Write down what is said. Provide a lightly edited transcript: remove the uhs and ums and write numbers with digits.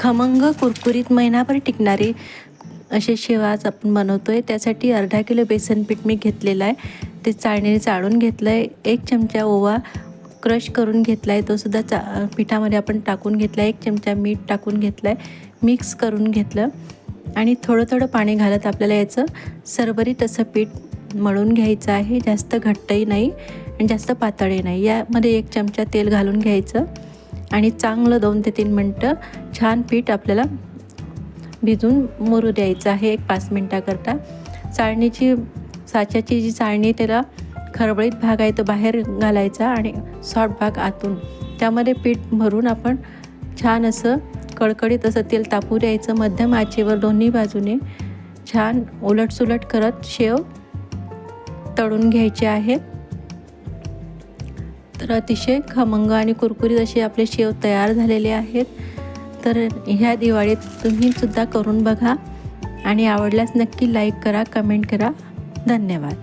खमंग कुरकुरीत महिनाभर टिकणारे असे शेव आज आपण बनवतो आहे। त्यासाठी अर्धा किलो बेसन पीठ मी घेतलेलं आहे, ते चाळणीने चाळून घेतलं आहे। 1 चमचा ओवा क्रश करून घेतला आहे, तो सुद्धा पिठामध्ये आपण टाकून घेतला आहे। 1 चमचा मीठ टाकून घेतलं आहे, मिक्स करून घेतलं आणि थोडं थोडं पाणी घालत आपल्याला याचं सरबरीत असं पीठ मळून घ्यायचं आहे। जास्त घट्टही नाही आणि जास्त पातळही नाही। यामध्ये 1 चमचा तेल घालून घ्यायचं आणि चांगलं 2 ते 3 मिनटं छान पीठ आपल्याला भिजून मुरू द्यायचं आहे 1-5 मिनटाकरता। साच्याची जी चाळणी त्याला खरबळीत भाग आहे तो बाहेर घालायचा आणि सॉफ्ट भाग आतून, त्यामध्ये पीठ भरून आपण छान असं कडकडीत असं तेल तापू द्यायचं। मध्यम आचेवर दोन्ही बाजूने छान उलटसुलट करत शेव तळून घ्यायचे आहेत। तर अतिशय खमंग आणि कुरकुरीत असे आपले शेव तयार झालेले आहेत। तर ह्या दिवाळीत तुम्ही सुद्धा करून बघा आणि आवडल्यास नक्की लाईक करा, कमेंट करा। धन्यवाद।